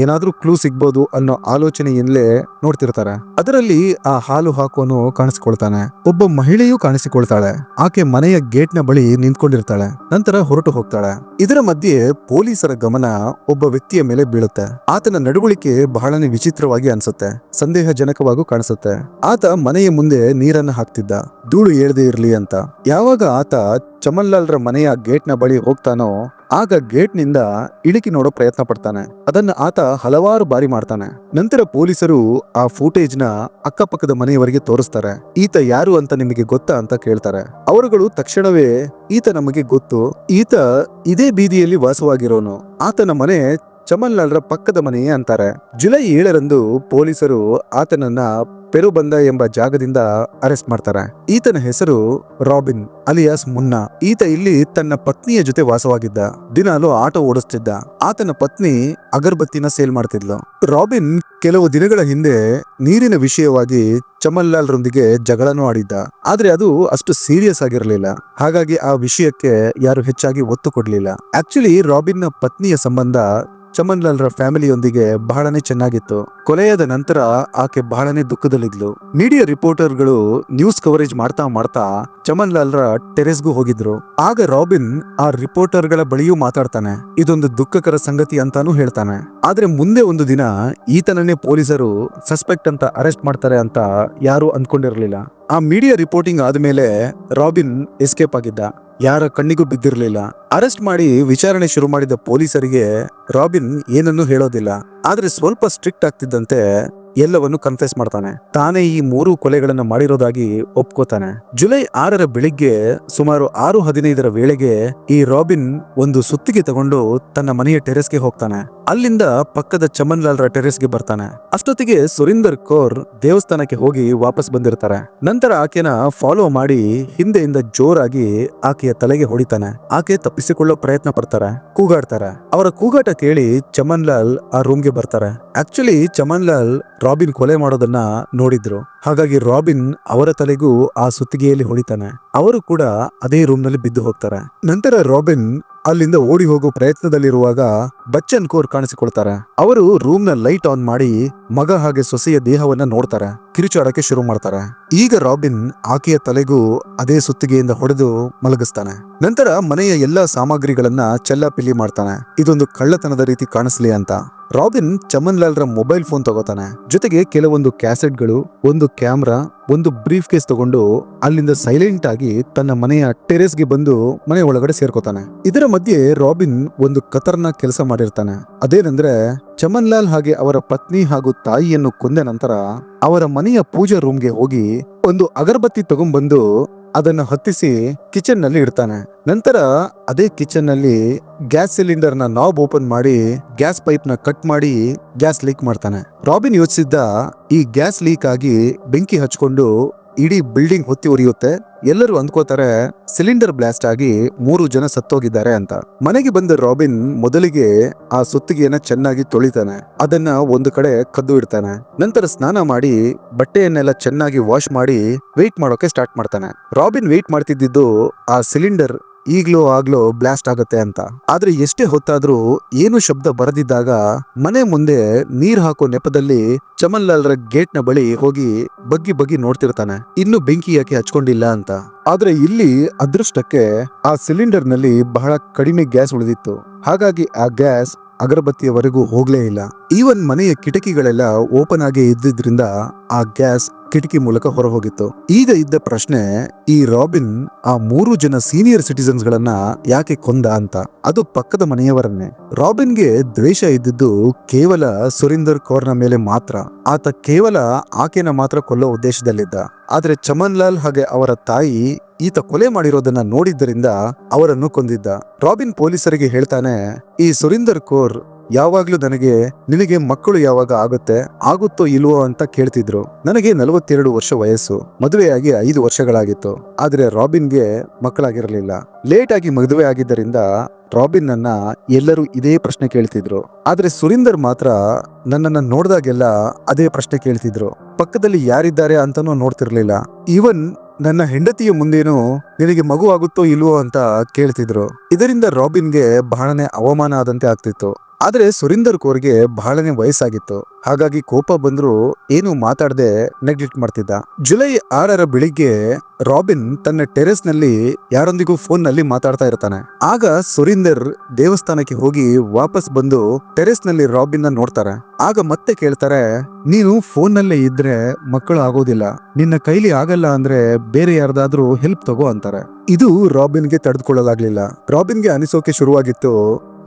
ಏನಾದ್ರೂ ಕ್ಲೂ ಸಿಗ್ಬೋದು ಅನ್ನೋ ಆಲೋಚನೆಯಲ್ಲೇ ನೋಡ್ತಿರ್ತಾರೆ. ಅದರಲ್ಲಿ ಆ ಹಾಲು ಹಾಕೋನು ಕಾಣಿಸಿಕೊಳ್ತಾನೆ. ಒಬ್ಬ ಮಹಿಳೆಯೂ ಕಾಣಿಸಿಕೊಳ್ತಾಳೆ. ಆಕೆ ಮನೆಯ ಗೇಟ್ ನ ಬಳಿ ನಿಂತ್ಕೊಂಡಿರ್ತಾಳೆ. ನಂತರ ಹೊರಟು ಹೋಗ್ತಾಳೆ. ಇದರ ಮಧ್ಯೆ ಪೊಲೀಸರ ಗಮನ ಒಬ್ಬ ವ್ಯಕ್ತಿಯ ಮೇಲೆ ಬೀಳುತ್ತೆ. ಆತನ ನಡವಳಿಕೆ ಬಹಳನೇ ವಿಚಿತ್ರವಾಗಿ ಅನ್ಸುತ್ತೆ, ಸಂದೇಹಜನಕವಾಗೂ ಕಾಣಿಸುತ್ತೆ. ಆತ ಮನೆಯ ಮುಂದೆ ನೀರನ್ನ ಹಾಕ್ತಿದ್ದ, ಧೂಳು ಏಳದೆ ಇರ್ಲಿ ಅಂತ. ಯಾವಾಗ ಆತ ಚಮನ್ ಲಾಲ್ ರ ಮನೆಯ ಗೇಟ್ ನ ಬಳಿ ಹೋಗ್ತಾನೋ ಆಗ ಗೇಟ್ ನಿಂದ ಇಳಿಕಿ ನೋಡೋ ಪ್ರಯತ್ನ ಪಡ್ತಾನೆ. ಅದನ್ನ ಆತ ಹಲವಾರು ಬಾರಿ ಮಾಡ್ತಾನೆ. ನಂತರ ಪೊಲೀಸರು ಆ ಫೂಟೇಜ್ ನ ಅಕ್ಕಪಕ್ಕದ ಮನೆಯವರಿಗೆ ತೋರಿಸ್ತಾರೆ. ಈತ ಯಾರು ಅಂತ ನಿಮಗೆ ಗೊತ್ತಾ ಅಂತ ಕೇಳ್ತಾರೆ. ಅವರುಗಳು ತಕ್ಷಣವೇ ಈತ ನಮಗೆ ಗೊತ್ತು, ಈತ ಇದೇ ಬೀದಿಯಲ್ಲಿ ವಾಸವಾಗಿರೋನು, ಆತನ ಮನೆ ಚಮನ್ ಲಾಲ್ ರ ಪಕ್ಕದ ಮನೆಯೇ ಅಂತಾರೆ. ಜುಲೈ 7ರಂದು ಪೊಲೀಸರು ಆತನನ್ನ ಪೆರುಬಂದ ಎಂಬ ಜಾಗದಿಂದ ಅರೆಸ್ಟ್ ಮಾಡ್ತಾರೆ. ಈತನ ಹೆಸರು ರಾಬಿನ್ ಅಲಿಯಾಸ್ ಮುನ್ನಾ. ಈತ ಇಲ್ಲಿ ತನ್ನ ಪತ್ನಿಯ ಜೊತೆ ವಾಸವಾಗಿದ್ದ. ದಿನಾಲು ಆಟೋ ಓಡಿಸ್ತಿದ್ದ. ಆತನ ಪತ್ನಿ ಅಗರ್ಬತ್ತಿನ ಸೇಲ್ ಮಾಡ್ತಿದ್ಲು. ರಾಬಿನ್ ಕೆಲವು ದಿನಗಳ ಹಿಂದೆ ನೀರಿನ ವಿಷಯವಾಗಿ ಚಮನ್ ಲಾಲ್ ರೊಂದಿಗೆ ಜಗಳನೂ ಆಡಿದ್ದ. ಆದ್ರೆ ಅದು ಅಷ್ಟು ಸೀರಿಯಸ್ ಆಗಿರಲಿಲ್ಲ. ಹಾಗಾಗಿ ಆ ವಿಷಯಕ್ಕೆ ಯಾರು ಹೆಚ್ಚಾಗಿ ಒತ್ತು ಕೊಡ್ಲಿಲ್ಲ. ಆಕ್ಚುಲಿ ರಾಬಿನ್ ನ ಪತ್ನಿಯ ಸಂಬಂಧ ಚಮನ್ ಲಾಲ್ ರ ಫ್ಯಾಮಿಲಿಯೊಂದಿಗೆ ಬಹಳನೇ ಚೆನ್ನಾಗಿತ್ತು. ಕೊಲೆಯಾದ ನಂತರ ಆಕೆ ಬಹಳನೇ ದುಃಖದಲ್ಲಿದ್ಲು. ಮೀಡಿಯಾ ರಿಪೋರ್ಟರ್ಗಳು ನ್ಯೂಸ್ ಕವರೇಜ್ ಮಾಡ್ತಾ ಮಾಡ್ತಾ ಚಮನ್ ಲಾಲ್ ರ ಟೆರೆಸ್ಗೂ ಹೋಗಿದ್ರು. ಆಗ ರಾಬಿನ್ ಆ ರಿಪೋರ್ಟರ್ ಗಳ ಬಳಿಯೂ ಮಾತಾಡ್ತಾನೆ. ಇದೊಂದು ದುಃಖಕರ ಸಂಗತಿ ಅಂತಾನೂ ಹೇಳ್ತಾನೆ. ಆದ್ರೆ ಮುಂದೆ ಒಂದು ದಿನ ಈತನನ್ನೇ ಪೊಲೀಸರು ಸಸ್ಪೆಕ್ಟ್ ಅಂತ ಅರೆಸ್ಟ್ ಮಾಡ್ತಾರೆ ಅಂತ ಯಾರು ಅಂದ್ಕೊಂಡಿರ್ಲಿಲ್ಲ. ಆ ಮೀಡಿಯಾ ರಿಪೋರ್ಟಿಂಗ್ ಆದ್ಮೇಲೆ ರಾಬಿನ್ ಎಸ್ಕೇಪ್ ಆಗಿದ್ದ. ಯಾರ ಕಣ್ಣಿಗೂ ಬಿದ್ದಿರ್ಲಿಲ್ಲ. ಅರೆಸ್ಟ್ ಮಾಡಿ ವಿಚಾರಣೆ ಶುರು ಮಾಡಿದ ಪೊಲೀಸರಿಗೆ ರಾಬಿನ್ ಏನನ್ನೂ ಹೇಳೋದಿಲ್ಲ. ಆದ್ರೆ ಸ್ವಲ್ಪ ಸ್ಟ್ರಿಕ್ಟ್ ಆಗ್ತಿದ್ದಂತೆ ಎಲ್ಲವನ್ನು ಕನ್ಫೆಸ್ ಮಾಡ್ತಾನೆ. ತಾನೇ ಈ 3 ಕೊಲೆಗಳನ್ನು ಮಾಡಿರೋದಾಗಿ ಒಪ್ಕೋತಾನೆ. ಜುಲೈ 6ರ ಬೆಳಿಗ್ಗೆ ಸುಮಾರು 6:15ರ ವೇಳೆಗೆ ಈ ರಾಬಿನ್ ಒಂದು ಸುತ್ತಿಗೆ ತಗೊಂಡು ತನ್ನ ಮನೆಯ ಟೆರೆಸ್ಗೆ ಹೋಗ್ತಾನೆ. ಅಲ್ಲಿಂದ ಪಕ್ಕದ ಚಮನ್ ಲಾಲ್ ರ ಟೆರೆಸ್ಗೆ ಬರ್ತಾನೆ. ಅಷ್ಟೊತ್ತಿಗೆ ಸುರಿಂದರ್ ಕೌರ್ ದೇವಸ್ಥಾನಕ್ಕೆ ಹೋಗಿ ವಾಪಸ್ ಬಂದಿರ್ತಾರೆ. ನಂತರ ಆಕೆನ ಫಾಲೋ ಮಾಡಿ ಹಿಂದೆಯಿಂದ ಜೋರಾಗಿ ಆಕೆಯ ತಲೆಗೆ ಹೊಡಿತಾನೆ. ಆಕೆ ತಪ್ಪಿಸಿಕೊಳ್ಳೋ ಪ್ರಯತ್ನ ಪಡ್ತಾರೆ, ಕೂಗಾಡ್ತಾರೆ. ಅವರ ಕೂಗಾಟ ಕೇಳಿ ಚಮನ್ ಲಾಲ್ ಆ ರೂಮ್ಗೆ ಬರ್ತಾರೆ. ಆಕ್ಚುಲಿ ಚಮನ್ ಲಾಲ್ ರಾಬಿನ್ ಕೊಲೆ ಮಾಡೋದನ್ನ ನೋಡಿದ್ರು. ಹಾಗಾಗಿ ರಾಬಿನ್ ಅವರ ತಲೆಗೂ ಆ ಸುತ್ತಿಗೆಯಲ್ಲಿ ಹೊಡಿತಾನೆ. ಅವರು ಕೂಡ ಅದೇ ರೂಮ್ ನಲ್ಲಿ ಬಿದ್ದು ಹೋಗ್ತಾರೆ. ನಂತರ ರಾಬಿನ್ ಅಲ್ಲಿಂದ ಓಡಿ ಹೋಗೋ ಪ್ರಯತ್ನದಲ್ಲಿರುವಾಗ ಬಚ್ಚನ್ ಕೌರ್ ಕಾಣಿಸಿಕೊಳ್ತಾರೆ. ಅವರು ರೂಮ್ ನ ಲೈಟ್ ಆನ್ ಮಾಡಿ ಮಗ ಹಾಗೆ ಸೊಸೆಯ ದೇಹವನ್ನ ನೋಡ್ತಾರೆ. ಕಿರುಚಾಡಕ್ಕೆ ಶುರು ಮಾಡ್ತಾರೆ. ಈಗ ರಾಬಿನ್ ಆಕೆಯ ತಲೆಗೂ ಅದೇ ಸುತ್ತಿಗೆಯಿಂದ ಹೊಡೆದು ಮಲಗಿಸ್ತಾನೆ. ನಂತರ ಮನೆಯ ಎಲ್ಲಾ ಸಾಮಗ್ರಿಗಳನ್ನ ಚೆಲ್ಲಾಪಿಲ್ಲಿ ಮಾಡ್ತಾನೆ. ಇದೊಂದು ಕಳ್ಳತನದ ರೀತಿ ಕಾಣಿಸ್ಲಿ ಅಂತ. ರಾಬಿನ್ ಚಮನ್ ಲಾಲ್ ರ ಮೊಬೈಲ್ ಫೋನ್ ತಗೋತಾನೆ. ಜೊತೆಗೆ ಕೆಲವೊಂದು ಕ್ಯಾಸೆಟ್ಗಳು, ಒಂದು ಕ್ಯಾಮ್ರಾ, ಒಂದು ಬ್ರೀಫ್ ಕೇಸ್ ತಗೊಂಡು ಅಲ್ಲಿಂದ ಸೈಲೆಂಟ್ ಆಗಿ ತನ್ನ ಮನೆಯ ಟೆರೆಸ್ಗೆ ಬಂದು ಮನೆ ಒಳಗಡೆ ಸೇರ್ಕೋತಾನೆ. ಇದರ ಮಧ್ಯೆ ರಾಬಿನ್ ಒಂದು ಖತರ್ನಾಕ್ ಕೆಲಸ ಮಾಡಿರ್ತಾನೆ. ಅದೇನೆಂದ್ರೆ, ಚಮನ್ ಲಾಲ್ ಹಾಗೆ ಅವರ ಪತ್ನಿ ಹಾಗೂ ತಾಯಿಯನ್ನು ಕೊಂದ ನಂತರ ಅವರ ಮನೆಯ ಪೂಜಾ ರೂಮ್ಗೆ ಹೋಗಿ ಒಂದು ಅಗರಬತ್ತಿ ತಗೊಂಡ್ಬಂದು ಅದನ್ನು ಹೊತ್ತಿಸಿ ಕಿಚನ್ ನಲ್ಲಿ ಇಡ್ತಾನೆ. ನಂತರ ಅದೇ ಕಿಚನ್ ನಲ್ಲಿ ಗ್ಯಾಸ್ ಸಿಲಿಂಡರ್ ನ ನಾಬ್ ಓಪನ್ ಮಾಡಿ ಗ್ಯಾಸ್ ಪೈಪ್ ನ ಕಟ್ ಮಾಡಿ ಗ್ಯಾಸ್ ಲೀಕ್ ಮಾಡ್ತಾನೆ. ರಾಬಿನ್ ಯೋಚಿಸಿದ್ದ, ಈ ಗ್ಯಾಸ್ ಲೀಕ್ ಆಗಿ ಬೆಂಕಿ ಹಚ್ಕೊಂಡು ಇಡೀ ಬಿಲ್ಡಿಂಗ್ ಹೊತ್ತಿ ಉರಿಯುತ್ತೆ. ಎಲ್ಲರೂ ಅಂದ್ಕೋತಾರೆ ಸಿಲಿಂಡರ್ ಬ್ಲಾಸ್ಟ್ ಆಗಿ 3 ಜನ ಸತ್ತೋಗಿದ್ದಾರೆ ಅಂತ. ಮನೆಗೆ ಬಂದ ರಾಬಿನ್ ಮೊದಲಿಗೆ ಆ ಸುತ್ತಿಗೆಯನ್ನ ಚೆನ್ನಾಗಿ ತೊಳಿತಾನೆ. ಅದನ್ನ ಒಂದು ಕಡೆ ಕದ್ದು ಇಡ್ತಾನೆ. ನಂತರ ಸ್ನಾನ ಮಾಡಿ ಬಟ್ಟೆಯನ್ನೆಲ್ಲ ಚೆನ್ನಾಗಿ ವಾಶ್ ಮಾಡಿ ವೇಟ್ ಮಾಡೋಕೆ ಸ್ಟಾರ್ಟ್ ಮಾಡ್ತಾನೆ. ರಾಬಿನ್ ವೇಟ್ ಮಾಡ್ತಿದ್ದು ಆ ಸಿಲಿಂಡರ್ ಈಗ್ಲೋ ಆಗ್ಲೋ ಬ್ಲಾಸ್ಟ್ ಆಗುತ್ತೆ ಅಂತ. ಆದ್ರೆ ಎಷ್ಟೇ ಹೊತ್ತಾದ್ರೂ ಏನು ಶಬ್ದ ಬರದಿದ್ದಾಗ ಮನೆ ಮುಂದೆ ನೀರ್ ಹಾಕೋ ನೆಪದಲ್ಲಿ ಚಮನ್ ಲಾಲ್ ರ ಗೇಟ್ ನ ಬಳಿ ಹೋಗಿ ಬಗ್ಗಿ ನೋಡ್ತಿರ್ತಾನೆ, ಇನ್ನು ಬೆಂಕಿ ಯಾಕೆ ಹಚ್ಕೊಂಡಿಲ್ಲ ಅಂತ. ಆದ್ರೆ ಇಲ್ಲಿ ಅದೃಷ್ಟಕ್ಕೆ ಆ ಸಿಲಿಂಡರ್ ನಲ್ಲಿ ಬಹಳ ಕಡಿಮೆ ಗ್ಯಾಸ್ ಉಳಿದಿತ್ತು. ಹಾಗಾಗಿ ಆ ಗ್ಯಾಸ್ ಅಗರಬತ್ತಿಯವರೆಗೂ ಹೋಗ್ಲೇ ಇಲ್ಲ. ಈವನ್ ಮನೆಯ ಕಿಟಕಿಗಳೆಲ್ಲ ಓಪನ್ ಆಗಿ ಇದ್ದಿದ್ರಿಂದ ಆ ಗ್ಯಾಸ್ ಕಿಟಕಿ ಮೂಲಕ ಹೊರಹೋಗಿತ್ತು. ಈಗ ಇದ್ದ ಪ್ರಶ್ನೆ, ಈ ರಾಬಿನ್ ಆ 3 ಜನ ಸೀನಿಯರ್ ಸಿಟಿಸನ್ಸ್ ಗಳನ್ನ ಯಾಕೆ ಕೊಂದ ಅಂತ. ಅದು ಪಕ್ಕದ ಮನೆಯವರನ್ನೇ. ರಾಬಿನ್ಗೆ ದ್ವೇಷ ಇದ್ದಿದ್ದು ಕೇವಲ ಸುರಿಂದರ್ ಕೌರ್ನ ಮೇಲೆ ಮಾತ್ರ. ಆತ ಕೇವಲ ಆಕೆನ ಮಾತ್ರ ಕೊಲ್ಲೋ ಉದ್ದೇಶದಲ್ಲಿದ್ದ. ಆದ್ರೆ ಚಮನ್ ಲಾಲ್ ಹಾಗೆ ಅವರ ತಾಯಿ ಈತ ಕೊಲೆ ಮಾಡಿರೋದನ್ನ ನೋಡಿದ್ದರಿಂದ ಅವರನ್ನು ಕೊಂದಿದ್ದ. ರಾಬಿನ್ ಪೊಲೀಸರಿಗೆ ಹೇಳ್ತಾನೆ, ಈ ಸುರಿಂದರ್ ಕೌರ್ ಯಾವಾಗ್ಲೂ ನಿನಗೆ ಮಕ್ಕಳು ಯಾವಾಗ ಆಗುತ್ತೋ ಇಲ್ವೋ ಅಂತ ಕೇಳ್ತಿದ್ರು. ನನಗೆ 42 ವರ್ಷ ವಯಸ್ಸು, ಮದುವೆಯಾಗಿ 5 ವರ್ಷಗಳಾಗಿತ್ತು. ಆದ್ರೆ ರಾಬಿನ್ಗೆ ಮಕ್ಕಳಾಗಿರಲಿಲ್ಲ. ಲೇಟ್ ಆಗಿ ಮದುವೆ ಆಗಿದ್ದರಿಂದ ರಾಬಿನ್ ನನ್ನ ಎಲ್ಲರೂ ಇದೇ ಪ್ರಶ್ನೆ ಕೇಳ್ತಿದ್ರು. ಆದ್ರೆ ಸುರಿಂದರ್ ಮಾತ್ರ ನನ್ನನ್ನ ನೋಡ್ದಾಗೆಲ್ಲ ಅದೇ ಪ್ರಶ್ನೆ ಕೇಳ್ತಿದ್ರು. ಪಕ್ಕದಲ್ಲಿ ಯಾರಿದ್ದಾರೆ ಅಂತಾನೂ ನೋಡ್ತಿರ್ಲಿಲ್ಲ. ಈವನ್ ನನ್ನ ಹೆಂಡತಿಯ ಮುಂದೇನು ನಿನಗೆ ಮಗು ಆಗುತ್ತೋ ಇಲ್ವೋ ಅಂತ ಕೇಳ್ತಿದ್ರು. ಇದರಿಂದ ರಾಬಿನ್ಗೆ ಬಹಳನೇ ಅವಮಾನ ಆದಂತೆ ಆಗ್ತಿತ್ತು. ಆದ್ರೆ ಸುರಿಂದರ್ ಕೌರ್ಗೆ ಬಹಳನೇ ವಯಸ್ಸಾಗಿತ್ತು. ಹಾಗಾಗಿ ಕೋಪ ಬಂದ್ರು ಏನು ಮಾತಾಡದೆ ನೆಗ್ಲೆಕ್ಟ್ ಮಾಡ್ತಿದ್ದ. ಜುಲೈ 6ರ ಬೆಳಿಗ್ಗೆ ರಾಬಿನ್ ತನ್ನ ಟೆರೆಸ್ ನಲ್ಲಿ ಯಾರೊಂದಿಗೂ ಫೋನ್ ನಲ್ಲಿ ಮಾತಾಡ್ತಾ ಇರ್ತಾನೆ. ಆಗ ಸುರಿಂದರ್ ದೇವಸ್ಥಾನಕ್ಕೆ ಹೋಗಿ ವಾಪಸ್ ಬಂದು ಟೆರೆಸ್ ನಲ್ಲಿ ರಾಬಿನ್ ನೋಡ್ತಾರೆ. ಆಗ ಮತ್ತೆ ಕೇಳ್ತಾರೆ, ನೀನು ಫೋನ್ ನಲ್ಲೇ ಇದ್ರೆ ಮಕ್ಕಳು ಆಗೋದಿಲ್ಲ, ನಿನ್ನ ಕೈಲಿ ಆಗಲ್ಲ ಅಂದ್ರೆ ಬೇರೆ ಯಾರ್ದಾದ್ರೂ ಹೆಲ್ಪ್ ತಗೋ ಅಂತಾರೆ. ಇದು ರಾಬಿನ್ಗೆ ತಡೆದುಕೊಳ್ಳಲಾಗ್ಲಿಲ್ಲ. ರಾಬಿನ್ಗೆ ಅನಿಸೋಕೆ ಶುರುವಾಗಿತ್ತು,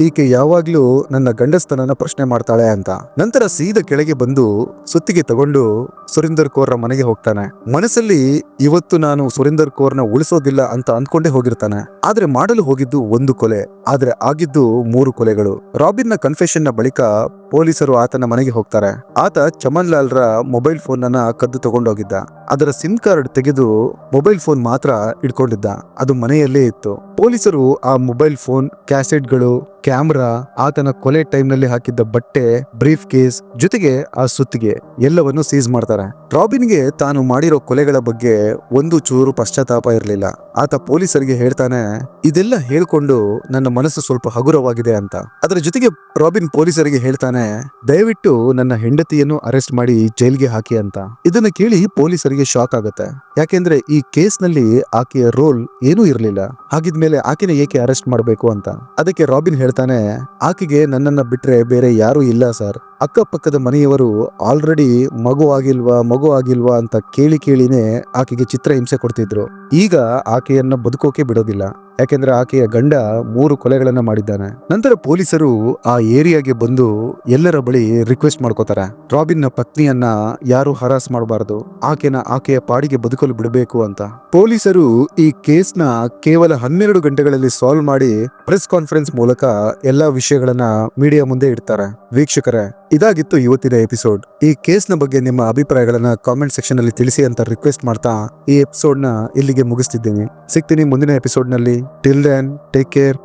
ಈಕೆ ಯಾವಾಗ್ಲೂ ನನ್ನ ಗಂಡಸ್ತನನ ಪ್ರಶ್ನೆ ಮಾಡ್ತಾಳೆ ಅಂತ. ನಂತರ ಸೀದಾ ಕೆಳಗೆ ಬಂದು ಸುತ್ತಿಗೆ ತಗೊಂಡು ಸುರಿಂದರ್ ಕೌರ್ರ ಮನೆಗೆ ಹೋಗ್ತಾನೆ. ಮನಸ್ಸಲ್ಲಿ ಇವತ್ತು ನಾನು ಸುರಿಂದರ್ ಕೌರ್ನ ಉಳಿಸೋದಿಲ್ಲ ಅಂತ ಅಂದ್ಕೊಂಡೇ ಹೋಗಿರ್ತಾನೆ. ಆದ್ರೆ ಮಾಡಲು ಹೋಗಿದ್ದು 1 ಕೊಲೆ, ಆದ್ರೆ ಆಗಿದ್ದು 3 ಕೊಲೆಗಳು. ರಾಬಿನ್ ನ ಕನ್ಫೆಷನ್ ನ ಬಳಿಕ ಪೊಲೀಸರು ಆತನ ಮನೆಗೆ ಹೋಗ್ತಾರೆ. ಆತ ಚಮನ್ ಲಾಲ್ ರ ಮೊಬೈಲ್ ಫೋನ್ ಅನ್ನ ಕದ್ದು ತಗೊಂಡೋಗಿದ್ದ. ಅದರ ಸಿಮ್ ಕಾರ್ಡ್ ತೆಗೆದು ಮೊಬೈಲ್ ಫೋನ್ ಮಾತ್ರ ಇಟ್ಕೊಂಡಿದ್ದ. ಅದು ಮನೆಯಲ್ಲೇ ಇತ್ತು. ಪೊಲೀಸರು ಆ ಮೊಬೈಲ್ ಫೋನ್, ಕ್ಯಾಸೆಟ್ಗಳು, ಕ್ಯಾಮ್ರಾ, ಆತನ ಕೊಲೆ ಟೈಮ್ ನಲ್ಲಿ ಹಾಕಿದ್ದ ಬಟ್ಟೆ, ಬ್ರೀಫ್ ಕೇಸ್ ಜೊತೆಗೆ ಆ ಸುತ್ತಿಗೆ ಎಲ್ಲವನ್ನು ಸೀಸ್ ಮಾಡ್ತಾರೆ. ರಾಬಿನ್ಗೆ ತಾನು ಮಾಡಿರೋ ಕೊಲೆಗಳ ಬಗ್ಗೆ ಒಂದು ಚೂರು ಪಶ್ಚಾತ್ತಾಪ ಇರಲಿಲ್ಲ. ಆತ ಪೊಲೀಸರಿಗೆ ಹೇಳ್ತಾನೆ, ಇದೆಲ್ಲ ಹೇಳ್ಕೊಂಡು ನನ್ನ ಮನಸ್ಸು ಸ್ವಲ್ಪ ಹಗುರವಾಗಿದೆ ಅಂತ. ಅದರ ಜೊತೆಗೆ ರಾಬಿನ್ ಪೊಲೀಸರಿಗೆ ಹೇಳ್ತಾನೆ, ದಯವಿಟ್ಟು ನನ್ನ ಹೆಂಡತಿಯನ್ನು ಅರೆಸ್ಟ್ ಮಾಡಿ ಜೈಲ್ಗೆ ಹಾಕಿ ಅಂತ. ಇದನ್ನ ಕೇಳಿ ಪೊಲೀಸರಿಗೆ ಶಾಕ್ ಆಗುತ್ತೆ. ಯಾಕೆಂದ್ರೆ ಈ ಕೇಸ್ ನಲ್ಲಿ ಆಕೆಯ ರೋಲ್ ಏನೂ ಇರಲಿಲ್ಲ. ಹಾಗಿದ್ಮೇಲೆ ಆಕೆನ ಏಕೆ ಅರೆಸ್ಟ್ ಮಾಡಬೇಕು ಅಂತ. ಅದಕ್ಕೆ ರಾಬಿನ್ ಹೇಳ್ತಾನೆ, ಆಕೆಗೆ ನನ್ನನ್ನ ಬಿಟ್ರೆ ಬೇರೆ ಯಾರು ಇಲ್ಲ ಸರ್. ಅಕ್ಕಪಕ್ಕದ ಮನೆಯವರು ಆಲ್ರೆಡಿ ಮಗು ಆಗಿಲ್ವಾ ಅಂತ ಕೇಳಿನೇ ಆಕೆಗೆ ಚಿತ್ರಹಿಂಸೆ ಕೊಡ್ತಿದ್ರು. ಈಗ ಆಕೆಯನ್ನ ಬದುಕೋಕೆ ಬಿಡೋದಿಲ್ಲ. ಯಾಕೆಂದ್ರೆ ಆಕೆಯ ಗಂಡ 3 ಕೊಲೆಗಳನ್ನ ಮಾಡಿದ್ದಾನೆ. ನಂತರ ಪೊಲೀಸರು ಆ ಏರಿಯಾಗೆ ಬಂದು ಎಲ್ಲರ ಬಳಿ ರಿಕ್ವೆಸ್ಟ್ ಮಾಡ್ಕೋತಾರೆ, ರಾಬಿನ್ ನ ಪತ್ನಿಯನ್ನ ಯಾರು ಹರಾಸ್ ಮಾಡಬಾರದು, ಆಕೆಯ ಪಾಡಿಗೆ ಬದುಕಲು ಬಿಡಬೇಕು ಅಂತ. ಪೊಲೀಸರು ಈ ಕೇಸ್ ನ ಕೇವಲ 12 ಗಂಟೆಗಳಲ್ಲಿ ಸಾಲ್ವ್ ಮಾಡಿ ಪ್ರೆಸ್ ಕಾನ್ಫರೆನ್ಸ್ ಮೂಲಕ ಎಲ್ಲಾ ವಿಷಯಗಳನ್ನ ಮೀಡಿಯಾ ಮುಂದೆ ಇಡ್ತಾರೆ. ವೀಕ್ಷಕರೇ, ಇದಾಗಿತ್ತು ಇವತ್ತಿನ ಎಪಿಸೋಡ್. ಈ ಕೇಸ್ ನ ಬಗ್ಗೆ ನಿಮ್ಮ ಅಭಿಪ್ರಾಯಗಳನ್ನ ಕಾಮೆಂಟ್ ಸೆಕ್ಷನ್ ಅಲ್ಲಿ ತಿಳಿಸಿ ಅಂತ ರಿಕ್ವೆಸ್ಟ್ ಮಾಡ್ತಾ ಈ ಎಪಿಸೋಡ್ ನ ಇಲ್ಲಿಗೆ ಮುಗಿಸ್ತಿದ್ದೀನಿ. ಸಿಗ್ತೀನಿ ಮುಂದಿನ ಎಪಿಸೋಡ್ ನಲ್ಲಿ. Till then, take care.